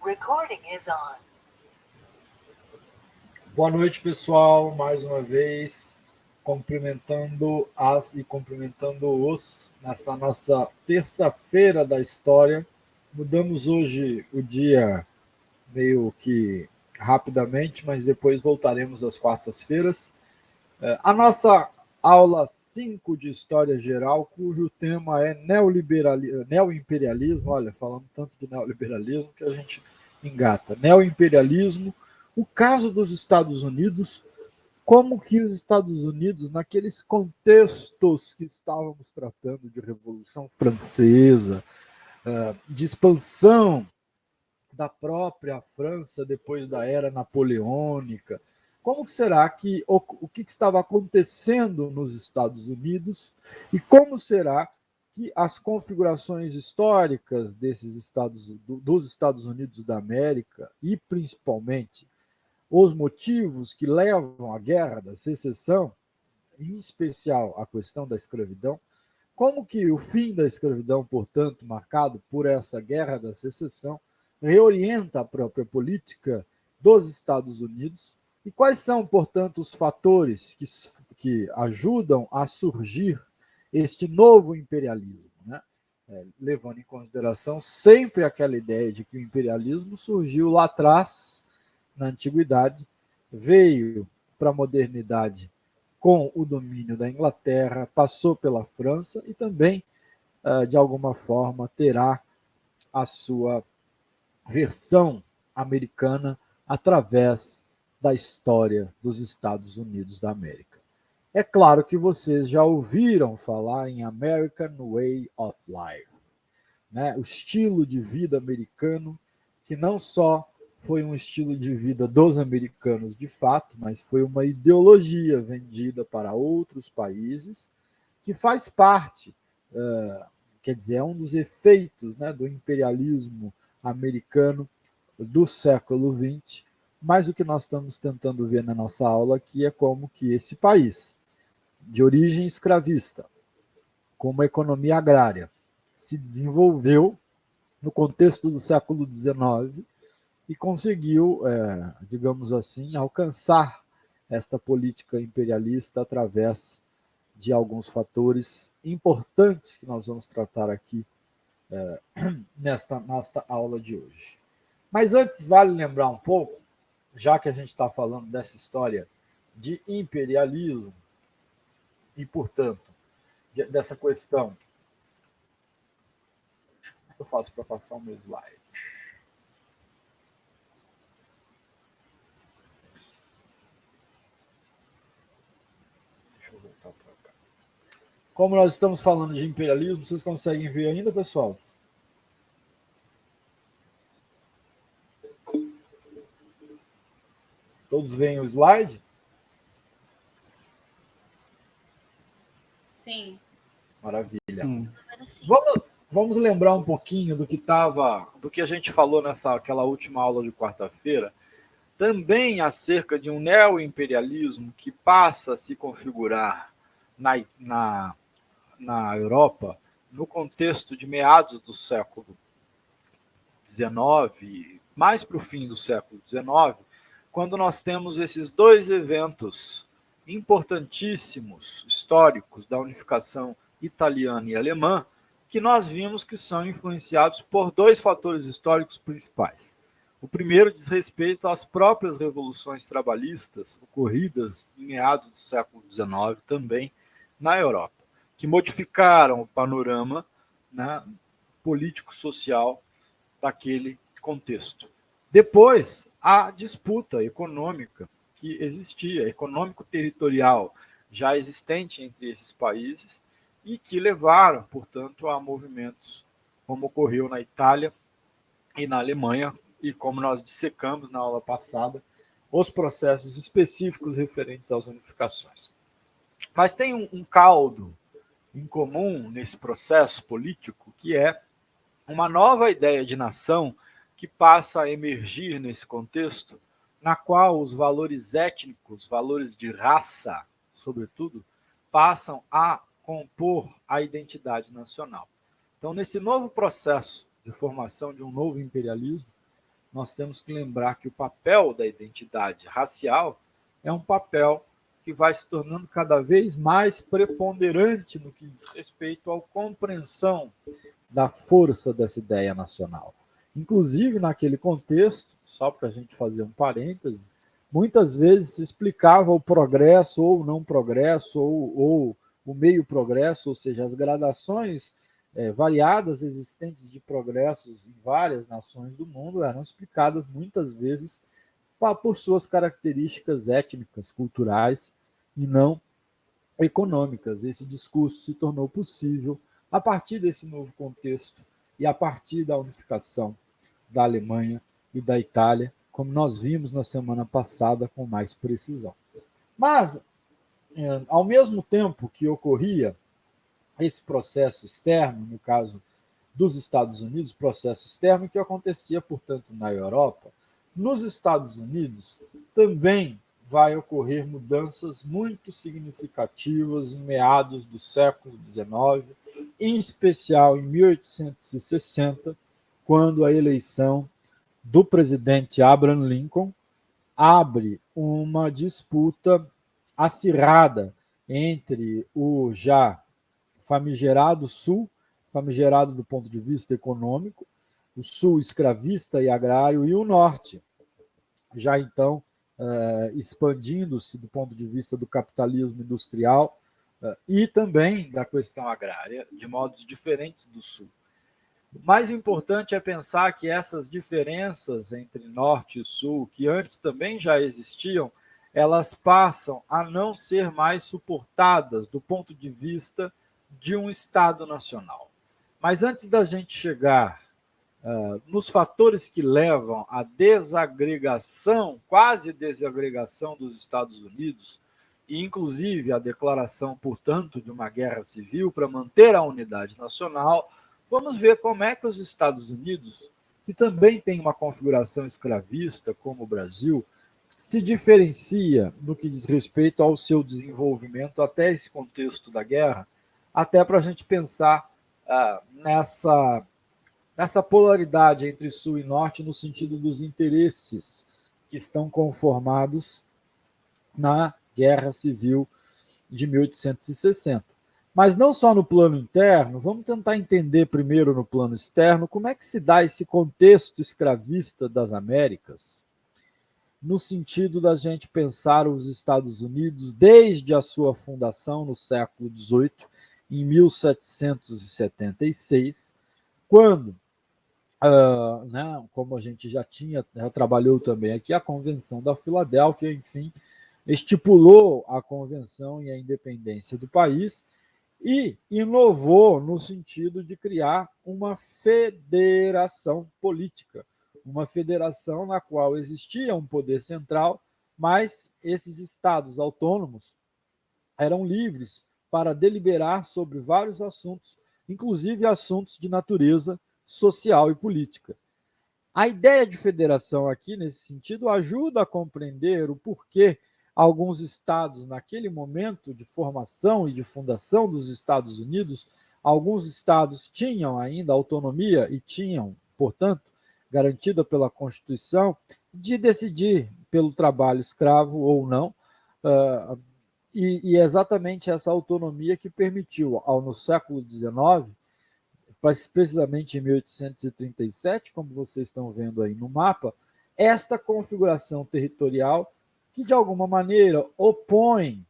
Recording is on. Boa noite, pessoal. Mais uma vez, cumprimentando-as e cumprimentando-os nessa nossa terça-feira da história. Mudamos hoje o dia meio que rapidamente, mas depois voltaremos às quartas-feiras. A nossa aula 5 de História Geral, cujo tema é neoimperialismo. Olha, falando tanto de neoliberalismo que a gente engata. Neoimperialismo, o caso dos Estados Unidos, como que os Estados Unidos, naqueles contextos que estávamos tratando de Revolução Francesa, de expansão da própria França depois da era napoleônica, como será que o que estava acontecendo nos Estados Unidos e como será que as configurações históricas dos Estados Unidos da América e principalmente os motivos que levam à Guerra da Secessão, em especial a questão da escravidão, como que o fim da escravidão, portanto, marcado por essa Guerra da Secessão, reorienta a própria política dos Estados Unidos e quais são, portanto, os fatores que ajudam a surgir este novo imperialismo, né? Levando em consideração sempre aquela ideia de que o imperialismo surgiu lá atrás, na antiguidade, veio para a modernidade com o domínio da Inglaterra, passou pela França e também, de alguma forma, terá a sua versão americana através da história dos Estados Unidos da América. É claro que vocês já ouviram falar em American Way of Life, né? O estilo de vida americano, que não só foi um estilo de vida dos americanos de fato, mas foi uma ideologia vendida para outros países, que faz parte, quer dizer, é um dos efeitos, né, do imperialismo americano do século XX, mas o que nós estamos tentando ver na nossa aula aqui é como que esse país, de origem escravista, com uma economia agrária, se desenvolveu no contexto do século XIX e conseguiu, digamos assim, alcançar esta política imperialista através de alguns fatores importantes que nós vamos tratar aqui nesta nossa aula de hoje. Mas antes, vale lembrar um pouco, já que a gente está falando dessa história de imperialismo e, portanto, dessa questão. Como eu faço para passar o meu slide? Deixa eu voltar para cá. Como nós estamos falando de imperialismo, vocês conseguem ver ainda, pessoal? Todos veem o slide? Sim. Maravilha. Sim. Vamos lembrar um pouquinho do que a gente falou aquela última aula de quarta-feira, também acerca de um neoimperialismo que passa a se configurar na Europa no contexto de meados do século XIX, mais para o fim do século XIX, quando nós temos esses dois eventos importantíssimos, históricos, da unificação italiana e alemã, que nós vimos que são influenciados por dois fatores históricos principais. O primeiro diz respeito às próprias revoluções trabalhistas ocorridas em meados do século XIX também na Europa, que modificaram o panorama, né, político-social daquele contexto. Depois, a disputa econômica que existia, econômico-territorial já existente entre esses países e que levaram, portanto, a movimentos como ocorreu na Itália e na Alemanha, e como nós dissecamos na aula passada, os processos específicos referentes às unificações. Mas tem um caldo em comum nesse processo político, que é uma nova ideia de nação que passa a emergir nesse contexto, na qual os valores étnicos, valores de raça, sobretudo, passam a compor a identidade nacional. Então, nesse novo processo de formação de um novo imperialismo, nós temos que lembrar que o papel da identidade racial é um papel que vai se tornando cada vez mais preponderante no que diz respeito à compreensão da força dessa ideia nacional. Inclusive, naquele contexto, só para a gente fazer um parêntese, muitas vezes se explicava o progresso ou não progresso, ou o meio progresso, ou seja, as gradações variadas existentes de progressos em várias nações do mundo eram explicadas muitas vezes por suas características étnicas, culturais e não econômicas. Esse discurso se tornou possível a partir desse novo contexto e a partir da unificação da Alemanha e da Itália, como nós vimos na semana passada com mais precisão. Mas, ao mesmo tempo que ocorria esse processo externo, no caso dos Estados Unidos, processo externo que acontecia, portanto, na Europa, nos Estados Unidos também vai ocorrer mudanças muito significativas em meados do século XIX, em especial em 1860, quando a eleição do presidente Abraham Lincoln abre uma disputa acirrada entre o já famigerado Sul, famigerado do ponto de vista econômico, o Sul escravista e agrário, e o Norte, já então expandindo-se do ponto de vista do capitalismo industrial e também da questão agrária, de modos diferentes do Sul. O mais importante é pensar que essas diferenças entre Norte e Sul, que antes também já existiam, elas passam a não ser mais suportadas do ponto de vista de um Estado nacional. Mas antes da gente chegar nos fatores que levam à desagregação, quase desagregação dos Estados Unidos, e inclusive a declaração, portanto, de uma guerra civil para manter a unidade nacional, vamos ver como é que os Estados Unidos, que também tem uma configuração escravista, como o Brasil, se diferencia no que diz respeito ao seu desenvolvimento até esse contexto da guerra, até para a gente pensar nessa polaridade entre Sul e Norte no sentido dos interesses que estão conformados na Guerra Civil de 1860. Mas não só no plano interno, vamos tentar entender primeiro no plano externo como é que se dá esse contexto escravista das Américas, no sentido da gente pensar os Estados Unidos desde a sua fundação no século XVIII, em 1776, quando, como a gente já trabalhou também aqui, a Convenção da Filadélfia, enfim, estipulou a convenção e a independência do país e inovou no sentido de criar uma federação política, uma federação na qual existia um poder central, mas esses estados autônomos eram livres para deliberar sobre vários assuntos, inclusive assuntos de natureza social e política. A ideia de federação aqui, nesse sentido, ajuda a compreender o porquê alguns estados, naquele momento de formação e de fundação dos Estados Unidos, alguns estados tinham ainda autonomia e tinham, portanto, garantida pela Constituição, de decidir pelo trabalho escravo ou não, e exatamente essa autonomia que permitiu, no século XIX, precisamente em 1837, como vocês estão vendo aí no mapa, esta configuração territorial que, de alguma maneira, opõe,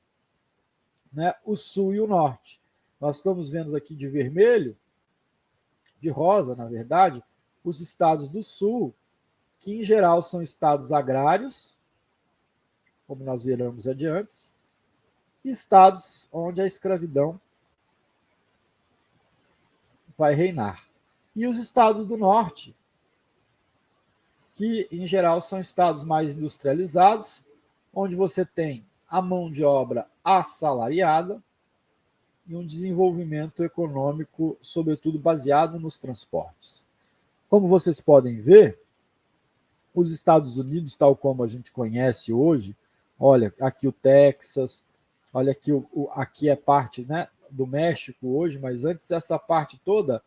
o Sul e o Norte. Nós estamos vendo aqui de vermelho, de rosa, na verdade, os estados do Sul, que, em geral, são estados agrários, como nós veremos adiante, e estados onde a escravidão vai reinar. E os estados do Norte, que, em geral, são estados mais industrializados, onde você tem a mão de obra assalariada e um desenvolvimento econômico, sobretudo, baseado nos transportes. Como vocês podem ver, os Estados Unidos, tal como a gente conhece hoje, olha, aqui o Texas, olha aqui, aqui é parte do México hoje, mas antes essa parte toda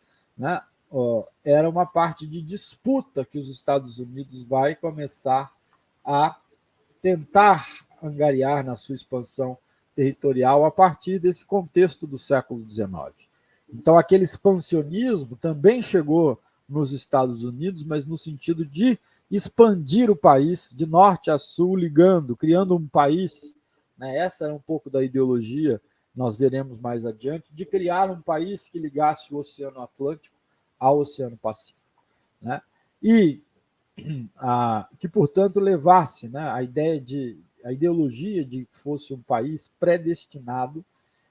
era uma parte de disputa que os Estados Unidos vai começar a tentar angariar na sua expansão territorial a partir desse contexto do século XIX. Então, aquele expansionismo também chegou nos Estados Unidos, mas no sentido de expandir o país de norte a sul, ligando, criando um país. Né? Essa era um pouco da ideologia, nós veremos mais adiante, de criar um país que ligasse o Oceano Atlântico ao Oceano Pacífico. Né? E que, portanto, levasse, né, a ideologia de que fosse um país predestinado,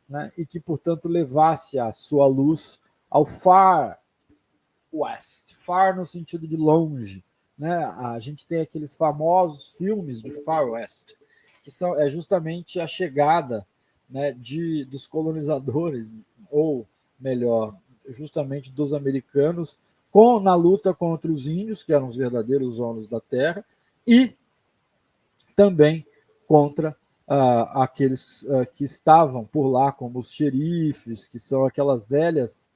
né, e que, portanto, levasse a sua luz ao Far West, far no sentido de longe. Né? A gente tem aqueles famosos filmes de Far West, que é justamente a chegada, né, dos colonizadores, ou melhor, justamente dos americanos, na luta contra os índios, que eram os verdadeiros donos da terra, e também contra aqueles que estavam por lá, como os xerifes, que são aqueles velhos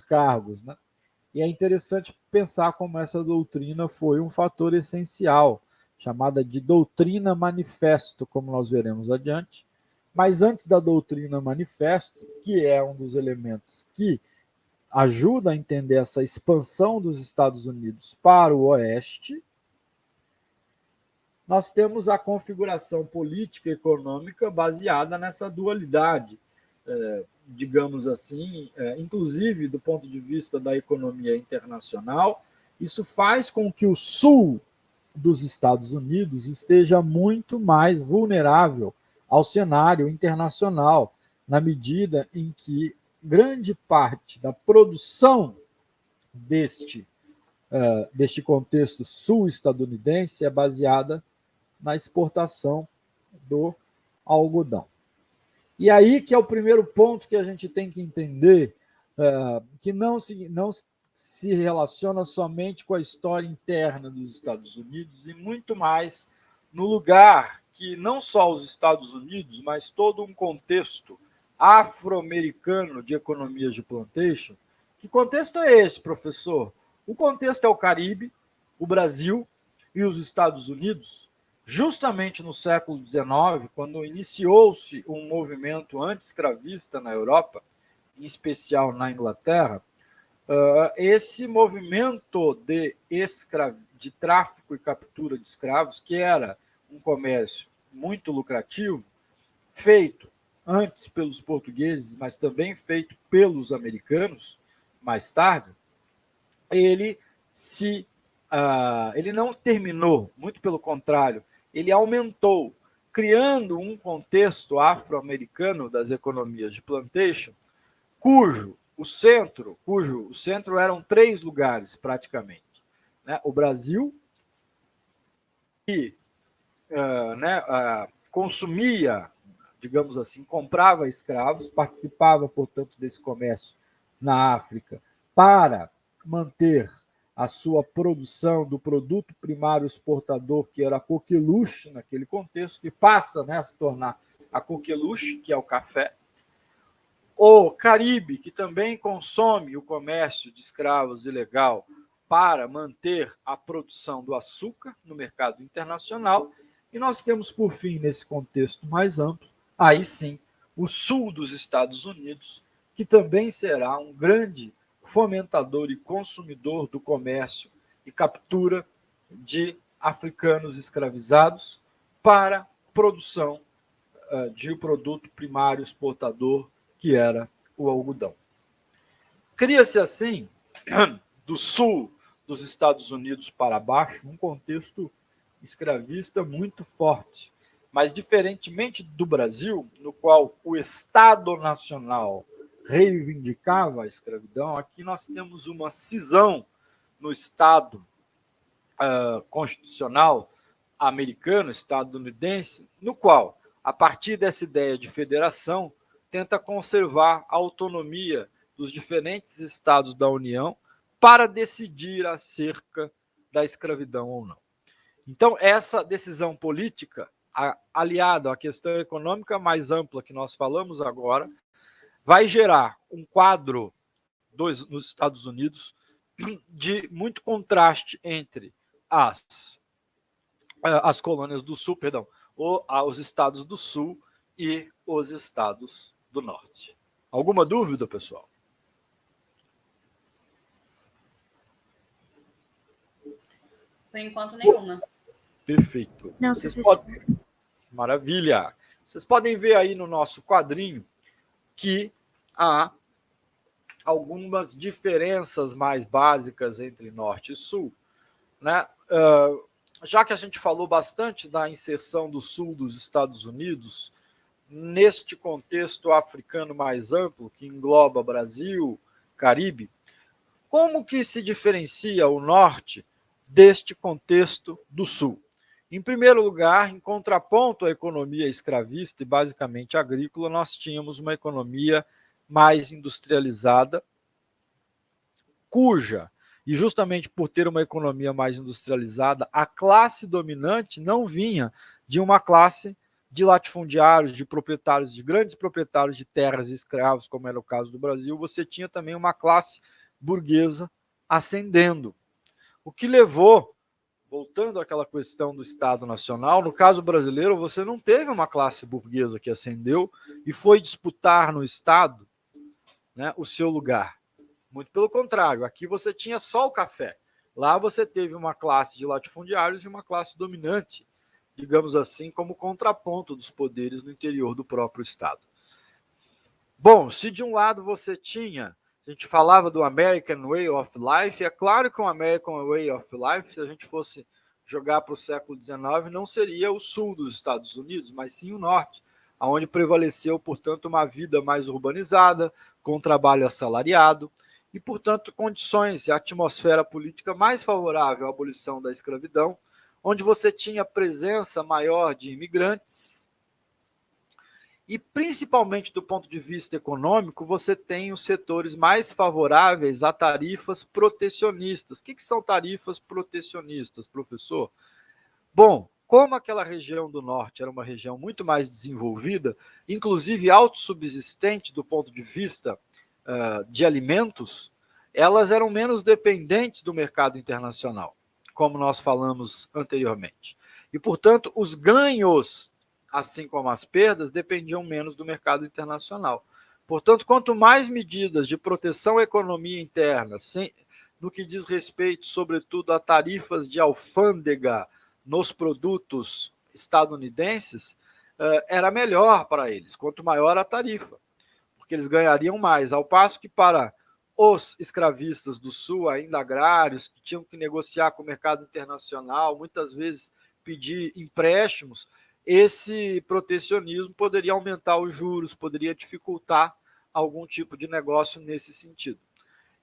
cargos. Né? E é interessante pensar como essa doutrina foi um fator essencial, chamada de doutrina manifesto, como nós veremos adiante. Mas antes da doutrina manifesto, que é um dos elementos que ajuda a entender essa expansão dos Estados Unidos para o oeste, nós temos a configuração política e econômica baseada nessa dualidade, digamos assim, inclusive do ponto de vista da economia internacional. Isso faz com que o sul dos Estados Unidos esteja muito mais vulnerável ao cenário internacional, na medida em que grande parte da produção deste contexto sul-estadunidense é baseada na exportação do algodão. E aí que é o primeiro ponto que a gente tem que entender, que não se relaciona somente com a história interna dos Estados Unidos, e muito mais no lugar que não só os Estados Unidos, mas todo um contexto afro-americano de economias de plantation. Que contexto é esse, professor? O contexto é o Caribe, o Brasil e os Estados Unidos. Justamente no século XIX, quando iniciou-se um movimento anti-escravista na Europa, em especial na Inglaterra, esse movimento de tráfico e captura de escravos, que era um comércio muito lucrativo, feito antes pelos portugueses, mas também feito pelos americanos, mais tarde, ele não terminou, muito pelo contrário, ele aumentou, criando um contexto afro-americano das economias de plantation, cujo o centro eram 3 lugares, praticamente. Né? O Brasil, que consumia, digamos assim, comprava escravos, participava, portanto, desse comércio na África para manter a sua produção do produto primário exportador, que era a coqueluche naquele contexto, que passa, né, a se tornar a coqueluche, que é o café. O Caribe, que também consome o comércio de escravos ilegal para manter a produção do açúcar no mercado internacional. E nós temos, por fim, nesse contexto mais amplo, aí sim, o sul dos Estados Unidos, que também será um grande fomentador e consumidor do comércio e captura de africanos escravizados para produção de um produto primário exportador, que era o algodão. Cria-se assim, do sul dos Estados Unidos para baixo, um contexto escravista muito forte. Mas, diferentemente do Brasil, no qual o Estado Nacional reivindicava a escravidão, aqui nós temos uma cisão no Estado constitucional americano, estadunidense, no qual, a partir dessa ideia de federação, tenta conservar a autonomia dos diferentes estados da União para decidir acerca da escravidão ou não. Então, essa decisão política, aliada à questão econômica mais ampla que nós falamos agora, vai gerar um quadro nos Estados Unidos, de muito contraste entre as colônias do Sul, perdão, os estados do Sul e os estados do Norte. Alguma dúvida, pessoal? Por enquanto, nenhuma. Perfeito. Não, professor. Maravilha. Vocês podem ver aí no nosso quadrinho que há algumas diferenças mais básicas entre Norte e Sul, né? Já que a gente falou bastante da inserção do Sul dos Estados Unidos neste contexto africano mais amplo, que engloba Brasil, Caribe, como que se diferencia o Norte deste contexto do Sul? Em primeiro lugar, em contraponto à economia escravista e basicamente agrícola, nós tínhamos uma economia mais industrializada, cuja, e justamente por ter uma economia mais industrializada, a classe dominante não vinha de uma classe de latifundiários, de proprietários, de grandes proprietários de terras e escravos, como era o caso do Brasil. Você tinha também uma classe burguesa ascendendo, o que levou, voltando àquela questão do Estado Nacional, no caso brasileiro, você não teve uma classe burguesa que ascendeu e foi disputar no Estado, né, o seu lugar. Muito pelo contrário, aqui você tinha só o café. Lá você teve uma classe de latifundiários e uma classe dominante, digamos assim, como contraponto dos poderes no interior do próprio Estado. Bom, se de um lado você tinha, a gente falava do American Way of Life, é claro que o American Way of Life, se a gente fosse jogar para o século XIX, não seria o sul dos Estados Unidos, mas sim o norte, onde prevaleceu, portanto, uma vida mais urbanizada, com trabalho assalariado, e, portanto, condições e atmosfera política mais favorável à abolição da escravidão, onde você tinha presença maior de imigrantes e, principalmente do ponto de vista econômico, você tem os setores mais favoráveis a tarifas protecionistas. O que são tarifas protecionistas, professor? Bom, como aquela região do norte era uma região muito mais desenvolvida, inclusive autossubsistente do ponto de vista de alimentos, elas eram menos dependentes do mercado internacional, como nós falamos anteriormente. E, portanto, os ganhos, assim como as perdas, dependiam menos do mercado internacional. Portanto, quanto mais medidas de proteção à economia interna, no que diz respeito, sobretudo, a tarifas de alfândega nos produtos estadunidenses, era melhor para eles, quanto maior a tarifa, porque eles ganhariam mais, ao passo que para os escravistas do Sul, ainda agrários, que tinham que negociar com o mercado internacional, muitas vezes pedir empréstimos, esse protecionismo poderia aumentar os juros, poderia dificultar algum tipo de negócio nesse sentido.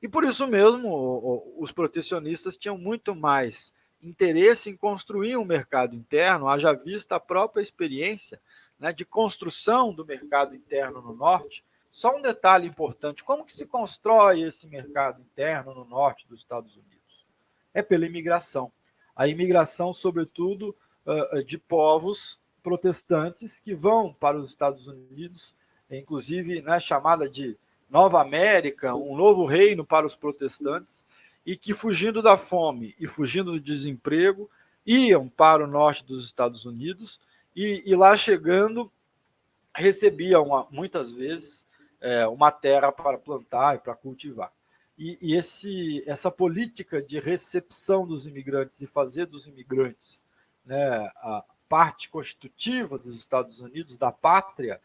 E por isso mesmo, os protecionistas tinham muito mais interesse em construir um mercado interno, haja vista a própria experiência, né, de construção do mercado interno no norte. Só um detalhe importante: como que se constrói esse mercado interno no norte dos Estados Unidos? É pela imigração. A imigração, sobretudo, de povos protestantes que vão para os Estados Unidos, inclusive, né, chamada de Nova América, um novo reino para os protestantes, e que, fugindo da fome e fugindo do desemprego, iam para o norte dos Estados Unidos e lá chegando, recebiam muitas vezes uma terra para plantar e para cultivar. E essa política de recepção dos imigrantes e fazer dos imigrantes, né, a parte constitutiva dos Estados Unidos, da pátria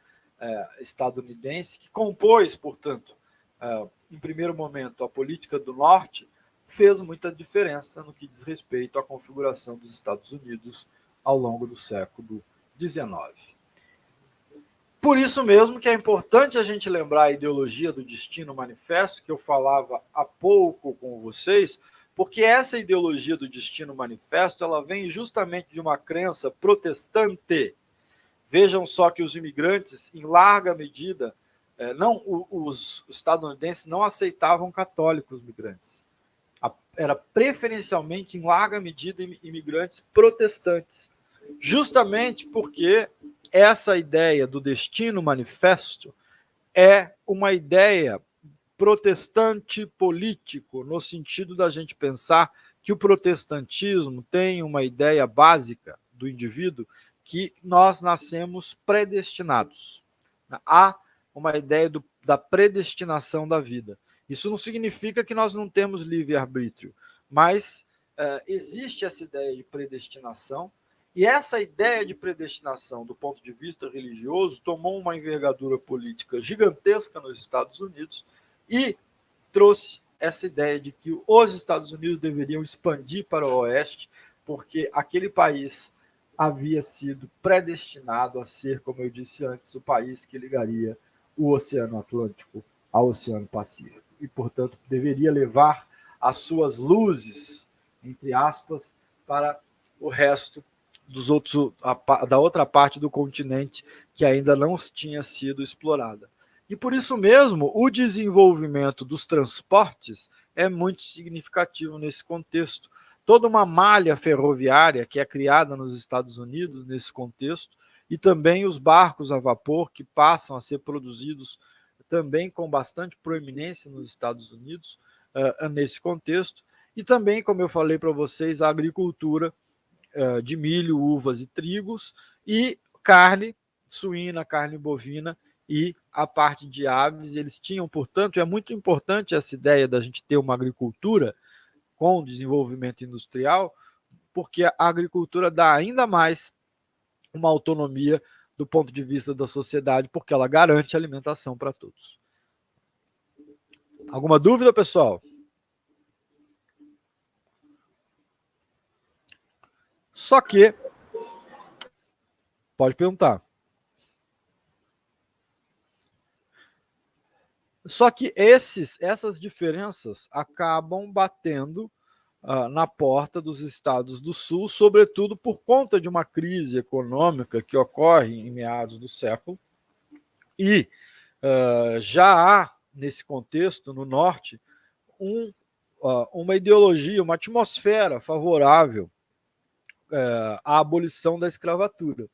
estadunidense, que compôs, portanto, em primeiro momento, a política do Norte, fez muita diferença no que diz respeito à configuração dos Estados Unidos ao longo do século XIX. Por isso mesmo que é importante a gente lembrar a ideologia do Destino Manifesto, que eu falava há pouco com vocês, porque essa ideologia do Destino Manifesto ela vem justamente de uma crença protestante. Vejam só que os imigrantes, em larga medida, os estadunidenses não aceitavam católicos migrantes. Era preferencialmente, em larga medida, imigrantes protestantes. Justamente porque essa ideia do Destino Manifesto é uma ideia protestante político, no sentido da gente pensar que o protestantismo tem uma ideia básica do indivíduo que nós nascemos predestinados. Há uma ideia da predestinação da vida. Isso não significa que nós não temos livre-arbítrio, mas existe essa ideia de predestinação, e essa ideia de predestinação, do ponto de vista religioso, tomou uma envergadura política gigantesca nos Estados Unidos e trouxe essa ideia de que os Estados Unidos deveriam expandir para o oeste, porque aquele país havia sido predestinado a ser, como eu disse antes, o país que ligaria o Oceano Atlântico ao Oceano Pacífico. E, portanto, deveria levar as suas luzes, entre aspas, para o resto dos outros, da outra parte do continente que ainda não tinha sido explorada. E por isso mesmo, o desenvolvimento dos transportes é muito significativo nesse contexto. Toda uma malha ferroviária que é criada nos Estados Unidos nesse contexto, e também os barcos a vapor que passam a ser produzidos também com bastante proeminência nos Estados Unidos nesse contexto, e também, como eu falei para vocês, a agricultura de milho, uvas e trigos, e carne suína, carne bovina e a parte de aves. Eles tinham, portanto, é muito importante essa ideia da gente ter uma agricultura com desenvolvimento industrial, porque a agricultura dá ainda mais uma autonomia do ponto de vista da sociedade, porque ela garante alimentação para todos. Alguma dúvida, pessoal? Só que, pode perguntar. Só que essas diferenças acabam batendo na porta dos estados do Sul, sobretudo por conta de uma crise econômica que ocorre em meados do século, e já há, nesse contexto, no Norte, uma ideologia, uma atmosfera favorável à abolição da escravatura,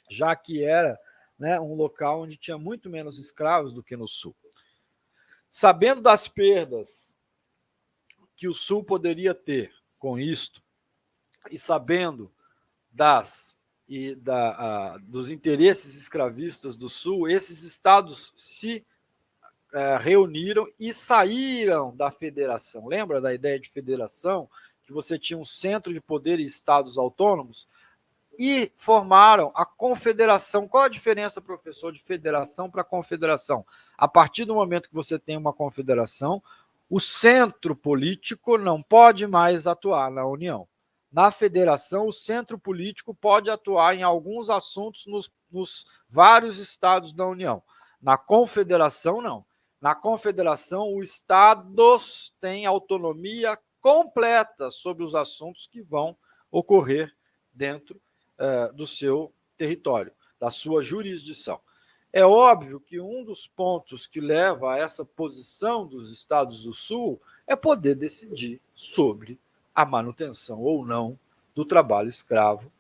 já que era, né, um local onde tinha muito menos escravos do que no Sul. Sabendo das perdas que o Sul poderia ter com isto, e sabendo dos interesses escravistas do Sul, esses estados se reuniram e saíram da federação. Lembra da ideia de federação? Que você tinha um centro de poder e estados autônomos? E formaram a confederação. Qual a diferença, professor, de federação para confederação? A partir do momento que você tem uma confederação, o centro político não pode mais atuar na União. Na federação, o centro político pode atuar em alguns assuntos nos vários estados da União. Na confederação, não. Na confederação, os estados têm autonomia completa sobre os assuntos que vão ocorrer dentro do seu território, da sua jurisdição. É óbvio que um dos pontos que leva a essa posição dos estados do Sul é poder decidir sobre a manutenção ou não do trabalho escravo,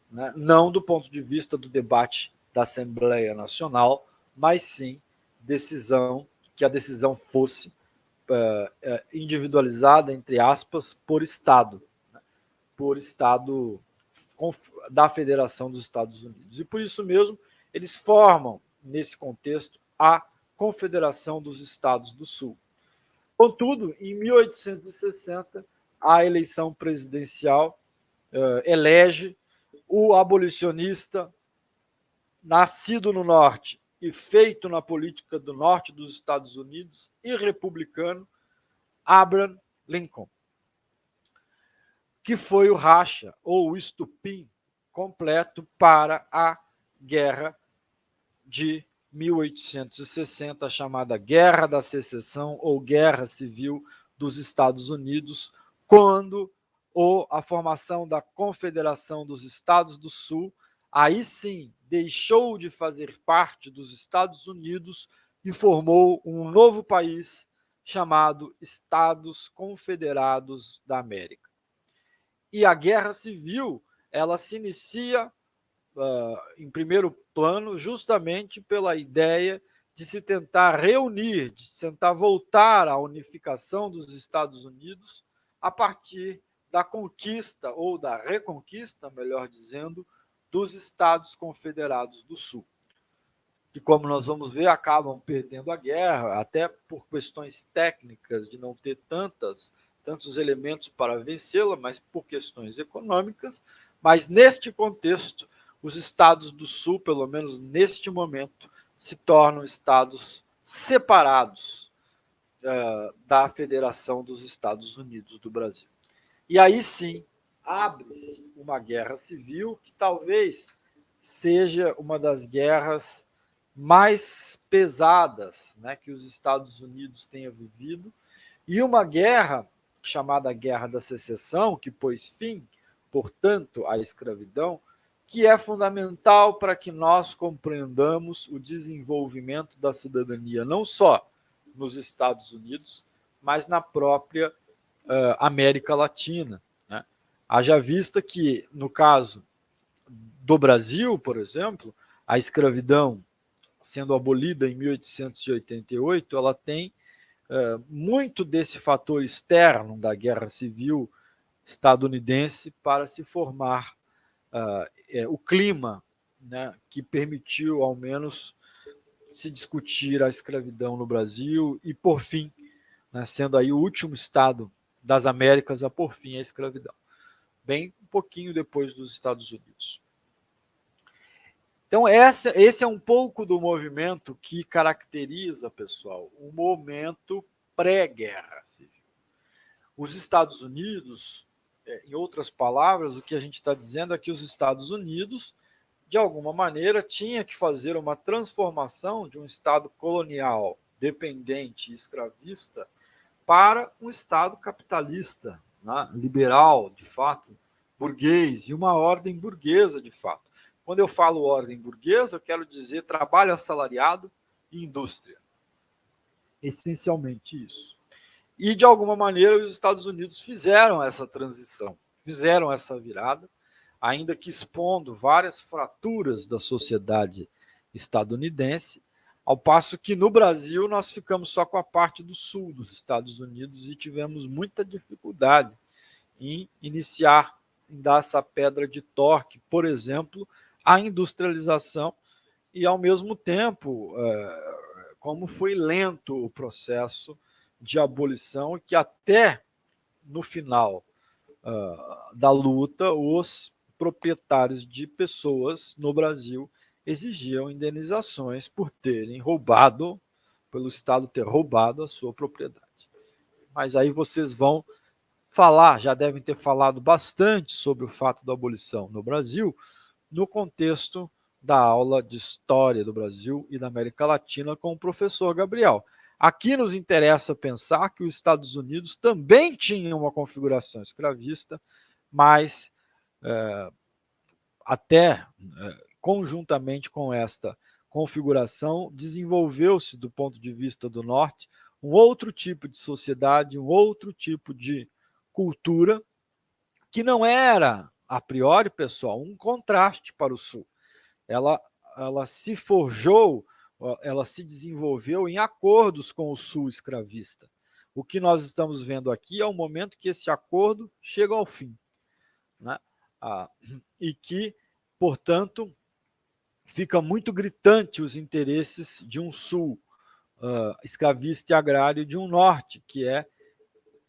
né? Não do ponto de vista do debate da Assembleia Nacional, mas sim que a decisão fosse individualizada, entre aspas, por Estado, né? Por Estado da Federação dos Estados Unidos. E por isso mesmo, eles formam, nesse contexto, a Confederação dos Estados do Sul. Contudo, em 1860, a eleição presidencial elege o abolicionista nascido no Norte e feito na política do Norte dos Estados Unidos e republicano, Abraham Lincoln, que foi o racha, ou o estupim completo para a Guerra de 1860, chamada Guerra da Secessão ou Guerra Civil dos Estados Unidos, quando a formação da Confederação dos Estados do Sul, aí sim, deixou de fazer parte dos Estados Unidos e formou um novo país chamado Estados Confederados da América. E a Guerra Civil, ela se inicia em primeiro plano justamente pela ideia de se tentar reunir, de se tentar voltar à unificação dos Estados Unidos a partir da conquista, ou da reconquista, melhor dizendo, dos Estados Confederados do Sul, que, como nós vamos ver, acabam perdendo a guerra, até por questões técnicas de não ter tantos elementos para vencê-la, mas por questões econômicas. Mas, neste contexto, os Estados do Sul, pelo menos neste momento, se tornam estados separados da Federação dos Estados Unidos do Brasil. E aí sim, abre-se uma guerra civil que talvez seja uma das guerras mais pesadas, né, que os Estados Unidos tenha vivido, e uma guerra chamada Guerra da Secessão, que pôs fim, portanto, à escravidão, que é fundamental para que nós compreendamos o desenvolvimento da cidadania, não só nos Estados Unidos, mas na própria América Latina, né? Haja vista que, no caso do Brasil, por exemplo, a escravidão sendo abolida em 1888, ela tem muito desse fator externo da guerra civil estadunidense para se formar o clima, né, que permitiu, ao menos, se discutir a escravidão no Brasil e, por fim, né, sendo aí o último estado das Américas a pôr fim à escravidão, bem um pouquinho depois dos Estados Unidos. Então, esse é um pouco do movimento que caracteriza, pessoal, o momento pré-guerra civil. Os Estados Unidos, em outras palavras, o que a gente está dizendo é que os Estados Unidos, de alguma maneira, tinha que fazer uma transformação de um Estado colonial, dependente e escravista, para um Estado capitalista, né, liberal, de fato, burguês, e uma ordem burguesa, de fato. Quando eu falo ordem burguesa, eu quero dizer trabalho assalariado e indústria. Essencialmente isso. E, de alguma maneira, os Estados Unidos fizeram essa transição, fizeram essa virada, ainda que expondo várias fraturas da sociedade estadunidense, ao passo que no Brasil nós ficamos só com a parte do sul dos Estados Unidos e tivemos muita dificuldade em iniciar, em dar essa pedra de toque, por exemplo, à industrialização e, ao mesmo tempo, como foi lento o processo de abolição, que até no final da luta, os proprietários de pessoas no Brasil exigiam indenizações por terem roubado, pelo Estado ter roubado a sua propriedade. Mas aí vocês vão falar, já devem ter falado bastante sobre o fato da abolição no Brasil, no contexto da aula de História do Brasil e da América Latina com o professor Gabriel. Aqui nos interessa pensar que os Estados Unidos também tinham uma configuração escravista, mas até conjuntamente com esta configuração, desenvolveu-se, do ponto de vista do Norte, um outro tipo de sociedade, um outro tipo de cultura, que não era, a priori, pessoal, um contraste para o Sul. Ela se forjou, ela se desenvolveu em acordos com o Sul escravista. O que nós estamos vendo aqui é o momento que esse acordo chega ao fim, né? E que, portanto, fica muito gritante os interesses de um Sul escravista e agrário, de um Norte, que é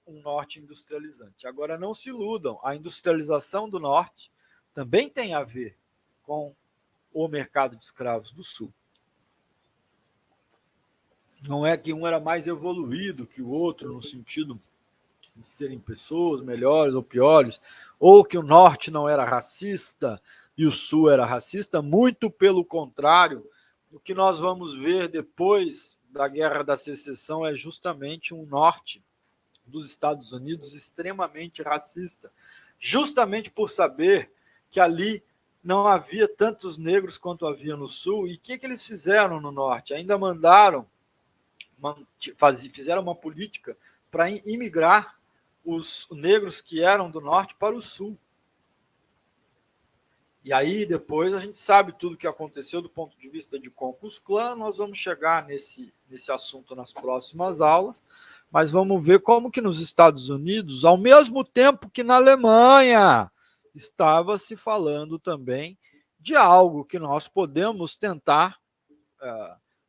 um Norte industrializante. Agora, não se iludam, a industrialização do Norte também tem a ver com o mercado de escravos do Sul. Não é que um era mais evoluído que o outro, no sentido de serem pessoas melhores ou piores, ou que o Norte não era racista e o Sul era racista, muito pelo contrário. O que nós vamos ver depois da Guerra da Secessão é justamente um Norte dos Estados Unidos extremamente racista, justamente por saber que ali não havia tantos negros quanto havia no Sul. E o que eles fizeram no Norte? Ainda fizeram uma política para imigrar os negros que eram do Norte para o Sul. E aí depois a gente sabe tudo o que aconteceu do ponto de vista de Ku Klux Klan, nós vamos chegar nesse assunto nas próximas aulas, mas vamos ver como que nos Estados Unidos, ao mesmo tempo que na Alemanha, estava se falando também de algo que nós podemos tentar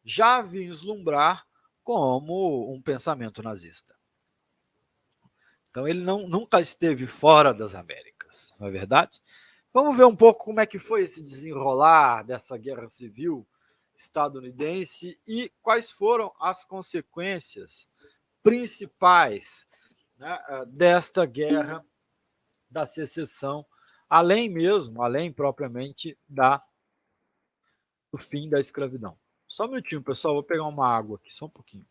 já vislumbrar como um pensamento nazista. Então ele nunca esteve fora das Américas, não é verdade? Vamos ver um pouco como é que foi esse desenrolar dessa guerra civil estadunidense e quais foram as consequências principais, né, desta guerra da secessão, além propriamente do fim da escravidão. Só um minutinho, pessoal, vou pegar uma água aqui, só um pouquinho.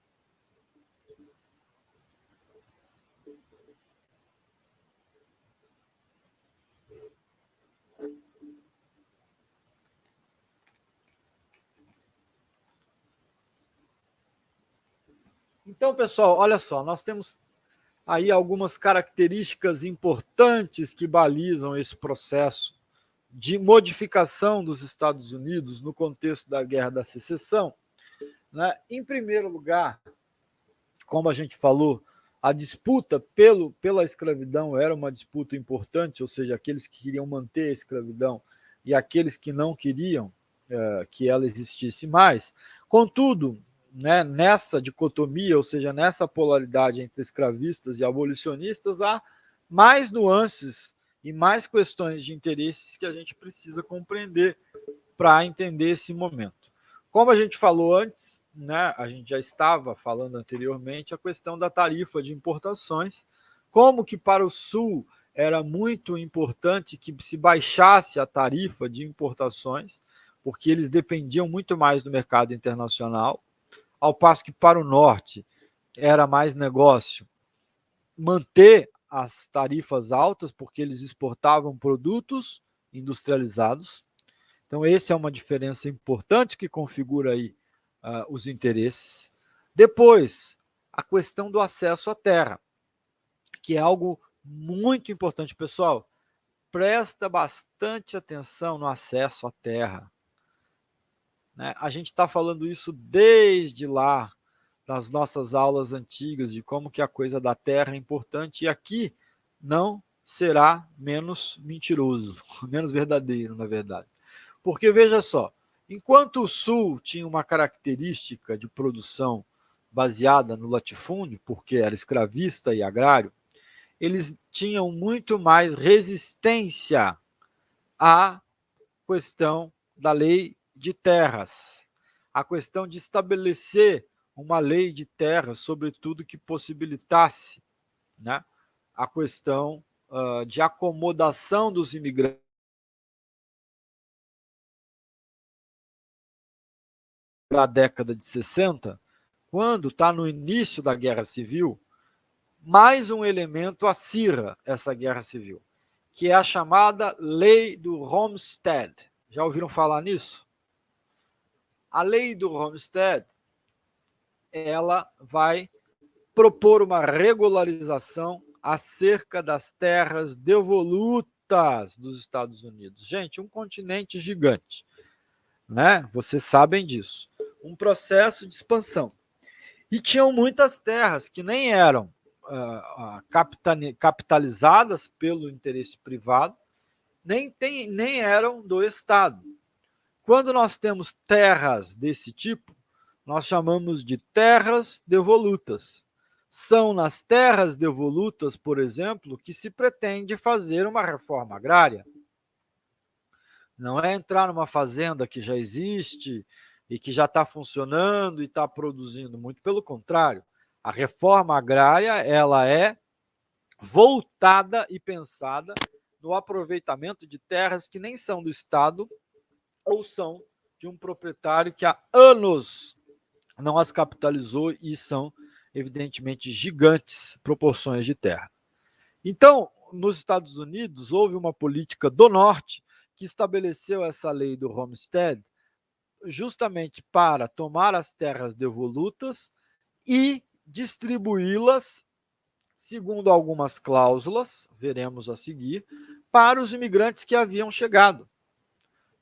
Então, pessoal, olha só, nós temos aí algumas características importantes que balizam esse processo de modificação dos Estados Unidos no contexto da Guerra da Secessão. Né? Em primeiro lugar, como a gente falou, a disputa pela escravidão era uma disputa importante, ou seja, aqueles que queriam manter a escravidão e aqueles que não queriam que ela existisse mais. Contudo, né, nessa dicotomia, ou seja, nessa polaridade entre escravistas e abolicionistas, há mais nuances e mais questões de interesses que a gente precisa compreender para entender esse momento. Como a gente falou antes, né, a gente já estava falando anteriormente, a questão da tarifa de importações, como que para o Sul era muito importante que se baixasse a tarifa de importações, porque eles dependiam muito mais do mercado internacional, ao passo que para o Norte era mais negócio manter as tarifas altas, porque eles exportavam produtos industrializados. Então, essa é uma diferença importante que configura aí os interesses. Depois, a questão do acesso à terra, que é algo muito importante. Pessoal, presta bastante atenção no acesso à terra. Né? A gente está falando isso desde lá, das nossas aulas antigas, de como que a coisa da terra é importante, e aqui não será menos mentiroso, menos verdadeiro, na verdade. Porque, veja só, enquanto o Sul tinha uma característica de produção baseada no latifúndio, porque era escravista e agrário, eles tinham muito mais resistência à questão da lei de terras, a questão de estabelecer uma lei de terras, sobretudo que possibilitasse, né, a questão de acomodação dos imigrantes da década de 60, quando está no início da Guerra Civil, mais um elemento acirra essa Guerra Civil, que é a chamada Lei do Homestead. Já ouviram falar nisso? A Lei do Homestead, ela vai propor uma regularização acerca das terras devolutas dos Estados Unidos. Gente, um continente gigante, né? Vocês sabem disso. Um processo de expansão. E tinham muitas terras que nem eram capitalizadas pelo interesse privado, nem eram do Estado. Quando nós temos terras desse tipo, nós chamamos de terras devolutas. São nas terras devolutas, por exemplo, que se pretende fazer uma reforma agrária. Não é entrar numa fazenda que já existe e que já está funcionando e está produzindo, muito pelo contrário. A reforma agrária ela é voltada e pensada no aproveitamento de terras que nem são do Estado ou são de um proprietário que há anos não as capitalizou e são, evidentemente, gigantes proporções de terra. Então, nos Estados Unidos, houve uma política do Norte que estabeleceu essa lei do Homestead justamente para tomar as terras devolutas e distribuí-las, segundo algumas cláusulas, veremos a seguir, para os imigrantes que haviam chegado.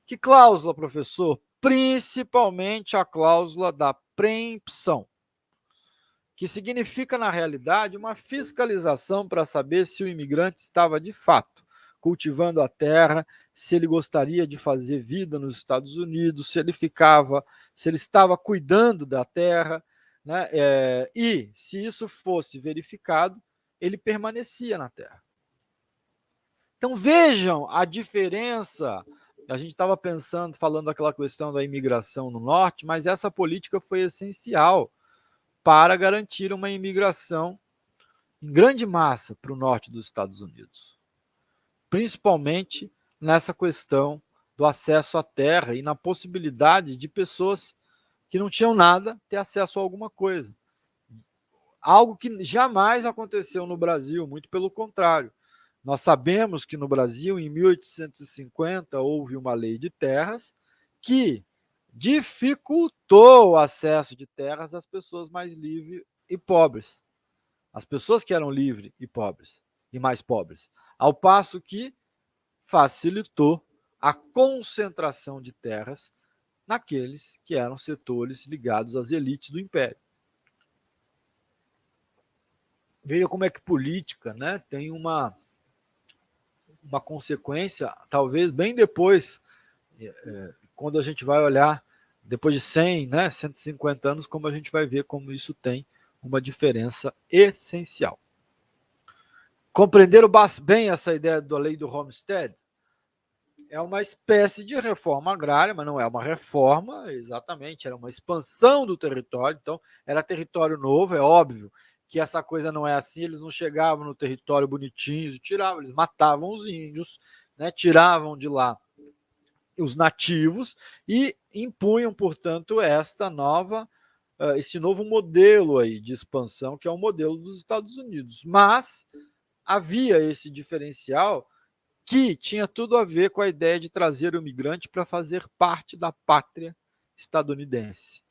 Que cláusula, professor? Principalmente a cláusula da preempção, que significa, na realidade, uma fiscalização para saber se o imigrante estava, de fato, cultivando a terra, se ele gostaria de fazer vida nos Estados Unidos, se ele estava cuidando da terra, né? E, se isso fosse verificado, ele permanecia na terra. Então, vejam a diferença. A gente estava falando daquela questão da imigração no norte, mas essa política foi essencial para garantir uma imigração em grande massa para o norte dos Estados Unidos, principalmente nessa questão do acesso à terra e na possibilidade de pessoas que não tinham nada ter acesso a alguma coisa. Algo que jamais aconteceu no Brasil, muito pelo contrário. Nós sabemos que no Brasil, em 1850, houve uma lei de terras que dificultou o acesso de terras às pessoas mais livres e pobres. As pessoas que eram livres e pobres, e mais pobres. Ao passo que facilitou a concentração de terras naqueles que eram setores ligados às elites do Império. Veja como é que política, né, tem uma consequência, talvez bem depois, quando a gente vai olhar, depois de 100, 150 anos, como a gente vai ver como isso tem uma diferença essencial. Compreenderam bem essa ideia da lei do Homestead? É uma espécie de reforma agrária, mas não é uma reforma, exatamente, era uma expansão do território, então era território novo, é óbvio que essa coisa não é assim, eles não chegavam no território bonitinhos e tiravam, eles matavam os índios, né, tiravam de lá os nativos e impunham, portanto, esse novo modelo aí de expansão, que é o modelo dos Estados Unidos. Mas havia esse diferencial que tinha tudo a ver com a ideia de trazer o migrante para fazer parte da pátria estadunidense,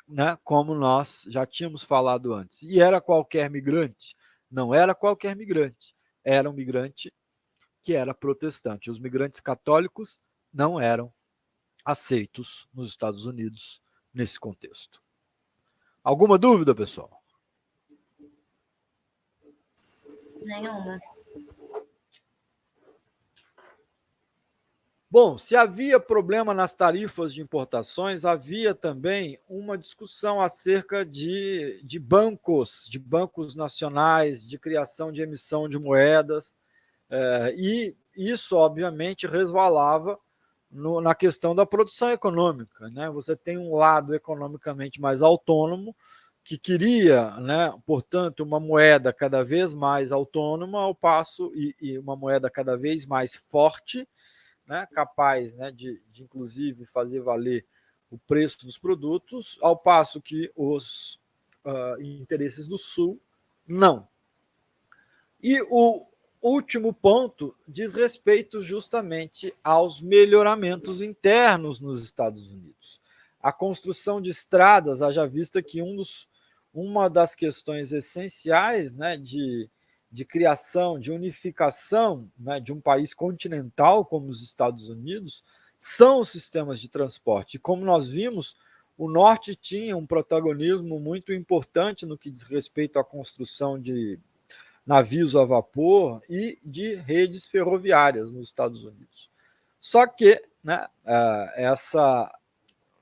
né? Como nós já tínhamos falado antes. E era qualquer migrante? Não era qualquer migrante. Era um migrante que era protestante. Os migrantes católicos não eram aceitos nos Estados Unidos nesse contexto. Alguma dúvida, pessoal? Nenhuma. Bom, se havia problema nas tarifas de importações, havia também uma discussão acerca de bancos nacionais, de criação de emissão de moedas, e isso, obviamente, resvalava na questão da produção econômica, né? Você tem um lado economicamente mais autônomo, que queria, né, portanto, uma moeda cada vez mais autônoma, ao passo e uma moeda cada vez mais forte, né, capaz, né, de inclusive fazer valer o preço dos produtos, ao passo que os interesses do Sul não. E o último ponto diz respeito justamente aos melhoramentos internos nos Estados Unidos. A construção de estradas, haja vista que uma das questões essenciais, né, de criação, de unificação, né, de um país continental como os Estados Unidos, são os sistemas de transporte. E como nós vimos, o Norte tinha um protagonismo muito importante no que diz respeito à construção de navios a vapor e de redes ferroviárias nos Estados Unidos. Só que, né,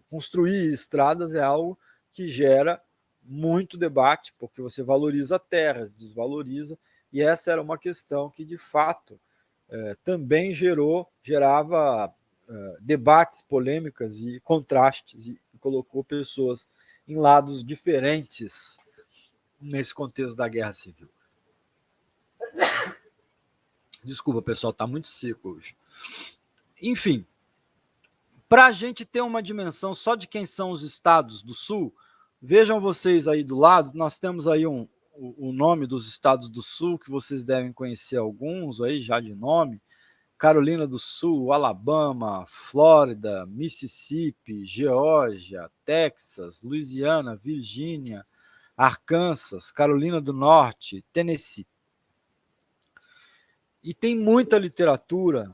construir estradas é algo que gera muito debate, porque você valoriza terras, desvaloriza, e essa era uma questão que, de fato, também gerava debates, polêmicas e contrastes, e colocou pessoas em lados diferentes nesse contexto da Guerra Civil. Desculpa, pessoal, está muito seco hoje. Enfim, para a gente ter uma dimensão só de quem são os estados do Sul, vejam vocês aí do lado, nós temos aí o nome dos estados do Sul, que vocês devem conhecer alguns aí já de nome: Carolina do Sul, Alabama, Flórida, Mississippi, Geórgia, Texas, Louisiana, Virgínia, Arkansas, Carolina do Norte, Tennessee. E tem muita literatura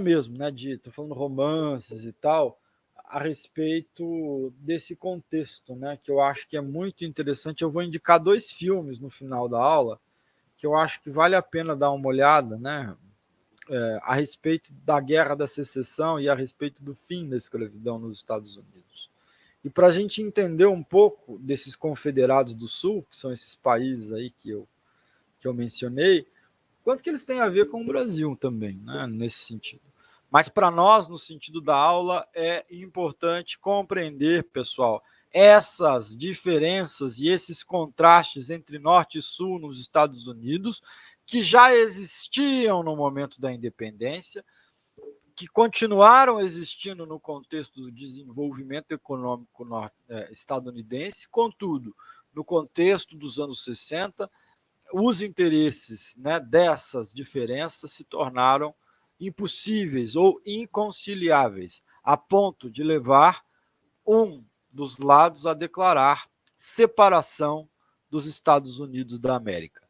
mesmo, né? Estou falando romances e tal, a respeito desse contexto, né? Que eu acho que é muito interessante. Eu vou indicar 2 filmes no final da aula que eu acho que vale a pena dar uma olhada, né? A respeito da Guerra da Secessão e a respeito do fim da escravidão nos Estados Unidos. E para a gente entender um pouco desses confederados do Sul, que são esses países aí que eu mencionei, quanto que eles têm a ver com o Brasil também, né, nesse sentido. Mas para nós, no sentido da aula, é importante compreender, pessoal, essas diferenças e esses contrastes entre Norte e Sul nos Estados Unidos, que já existiam no momento da independência, que continuaram existindo no contexto do desenvolvimento econômico estadunidense, contudo, no contexto dos anos 60, os interesses, né, dessas diferenças se tornaram impossíveis ou inconciliáveis, a ponto de levar um dos lados a declarar separação dos Estados Unidos da América.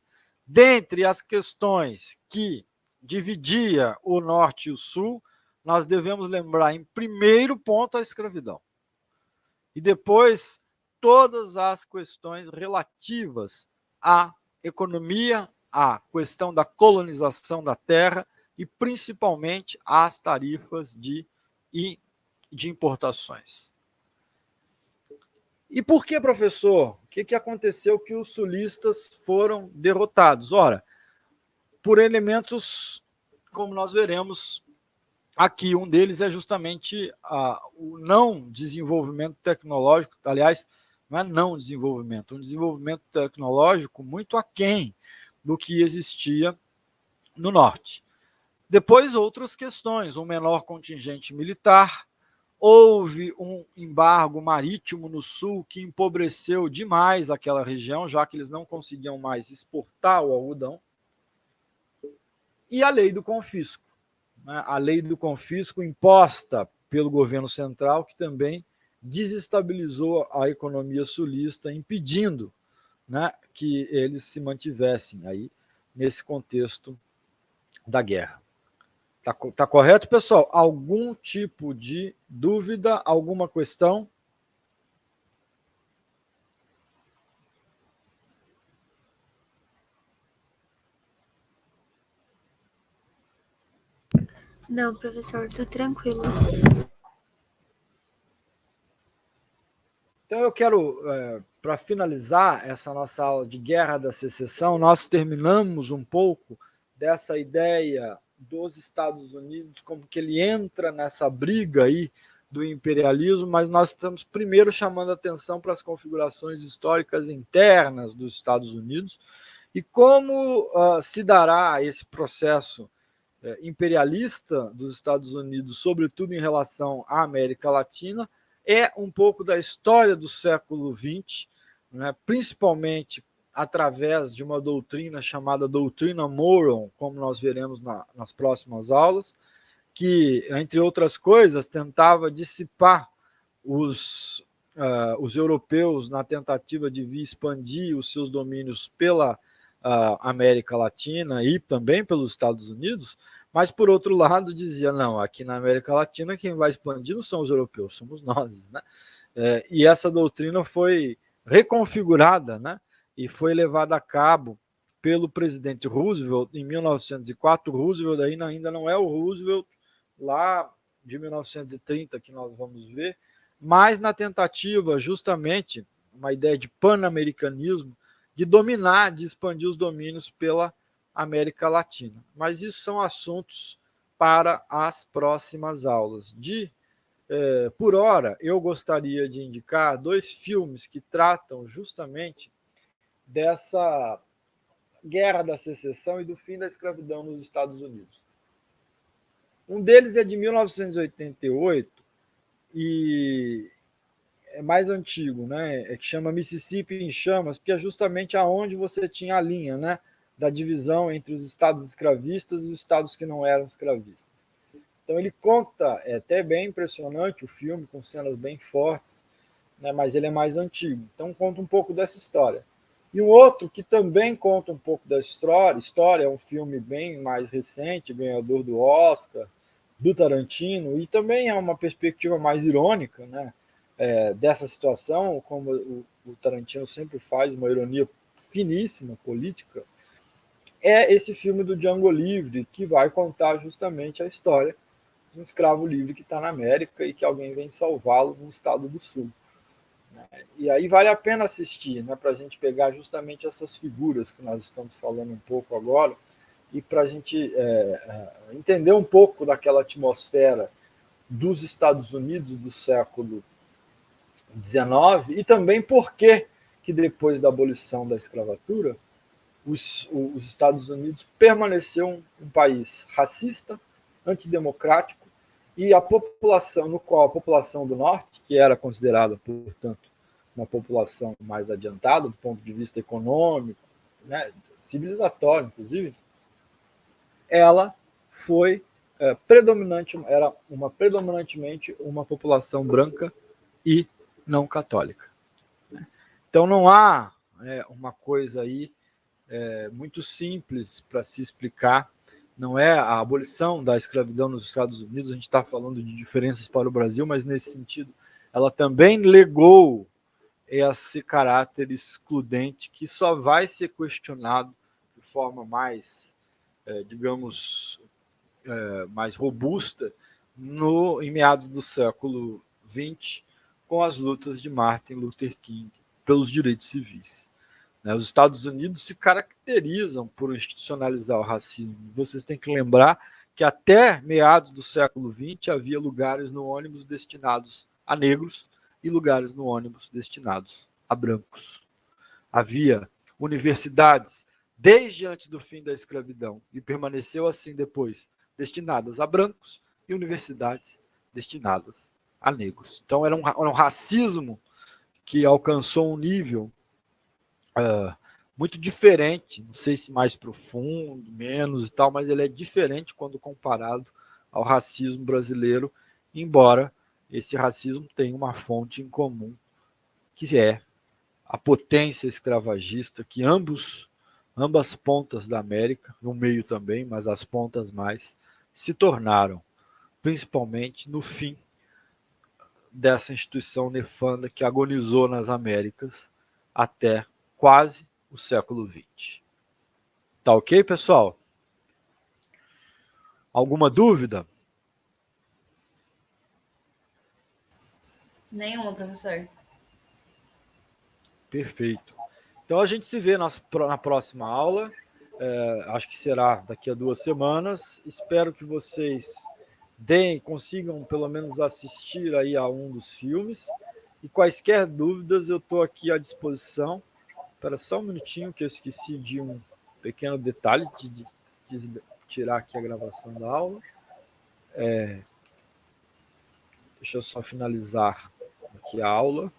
Dentre as questões que dividia o Norte e o Sul, nós devemos lembrar, em primeiro ponto, a escravidão. E depois, todas as questões relativas à economia, à questão da colonização da terra e, principalmente, às tarifas de importações. E por que, professor? O que aconteceu que os sulistas foram derrotados? Ora, por elementos, como nós veremos aqui, um deles é justamente o não desenvolvimento tecnológico, aliás, não é não desenvolvimento, um desenvolvimento tecnológico muito aquém do que existia no norte. Depois, outras questões, um menor contingente militar, houve um embargo marítimo no sul que empobreceu demais aquela região, já que eles não conseguiam mais exportar o algodão, e a lei do confisco. A lei do confisco imposta pelo governo central, que também desestabilizou a economia sulista, impedindo, né, que eles se mantivessem aí nesse contexto da guerra. Tá correto, pessoal? Algum tipo de dúvida, alguma questão? Não, professor, tudo tranquilo. Então eu quero, para finalizar essa nossa aula de Guerra da Secessão, nós terminamos um pouco dessa ideia dos Estados Unidos, como que ele entra nessa briga aí do imperialismo, mas nós estamos primeiro chamando atenção para as configurações históricas internas dos Estados Unidos e como se dará esse processo imperialista dos Estados Unidos, sobretudo em relação à América Latina, é um pouco da história do século XX, né, principalmente através de uma doutrina chamada doutrina Monroe, como nós veremos nas próximas aulas, que, entre outras coisas, tentava dissipar os europeus na tentativa de vir expandir os seus domínios pela América Latina e também pelos Estados Unidos, mas, por outro lado, dizia, não, aqui na América Latina quem vai expandir não são os europeus, somos nós. Né? E essa doutrina foi reconfigurada, né? E foi levada a cabo pelo presidente Roosevelt em 1904. Roosevelt ainda não é o Roosevelt lá de 1930 que nós vamos ver, mas na tentativa justamente, uma ideia de pan-americanismo, de dominar, de expandir os domínios pela América Latina. Mas isso são assuntos para as próximas aulas. Por hora, eu gostaria de indicar 2 filmes que tratam justamente dessa Guerra da Secessão e do fim da escravidão nos Estados Unidos. Um deles é de 1988 e é mais antigo, né? Que chama Mississippi em Chamas, porque é justamente aonde você tinha a linha, né, da divisão entre os estados escravistas e os estados que não eram escravistas. Então ele conta, é até bem impressionante o filme, com cenas bem fortes, né, mas ele é mais antigo. Então conta um pouco dessa história. E um outro que também conta um pouco da história, é um filme bem mais recente, ganhador do Oscar, do Tarantino, e também é uma perspectiva mais irônica, né, dessa situação, como o Tarantino sempre faz, uma ironia finíssima, política, é esse filme do Django Livre, que vai contar justamente a história de um escravo livre que está na América e que alguém vem salvá-lo no estado do Sul. E aí vale a pena assistir, né, para a gente pegar justamente essas figuras que nós estamos falando um pouco agora e para a gente entender um pouco daquela atmosfera dos Estados Unidos do século XIX e também por que depois da abolição da escravatura os Estados Unidos permaneceu um país racista, antidemocrático e a população, no qual a população do norte, que era considerada, portanto, uma população mais adiantada do ponto de vista econômico, né, civilizatório, inclusive, ela foi predominantemente uma população branca e não católica. Então não há uma coisa aí muito simples para se explicar. Não é a abolição da escravidão nos Estados Unidos, a gente está falando de diferenças para o Brasil, mas nesse sentido ela também legou esse caráter excludente que só vai ser questionado de forma mais, digamos, mais robusta em meados do século XX, com as lutas de Martin Luther King pelos direitos civis. Os Estados Unidos se caracterizam por institucionalizar o racismo. Vocês têm que lembrar que até meados do século XX havia lugares no ônibus destinados a negros e lugares no ônibus destinados a brancos. Havia universidades desde antes do fim da escravidão e permaneceu assim depois, destinadas a brancos e universidades destinadas a negros. Então era um racismo que alcançou um nível muito diferente, não sei se mais profundo, menos e tal, mas ele é diferente quando comparado ao racismo brasileiro, embora esse racismo tenha uma fonte em comum, que é a potência escravagista que ambas pontas da América, no meio também, mas as pontas mais, se tornaram, principalmente no fim dessa instituição nefanda que agonizou nas Américas até quase o século XX. Tá ok, pessoal? Alguma dúvida? Nenhuma, professor. Perfeito. Então a gente se vê na próxima aula. Acho que será daqui a 2 semanas. Espero que vocês consigam pelo menos assistir aí a um dos filmes. E quaisquer dúvidas eu estou aqui à disposição. Espera só um minutinho que eu esqueci de um pequeno detalhe de tirar aqui a gravação da aula. Deixa eu só finalizar aqui a aula.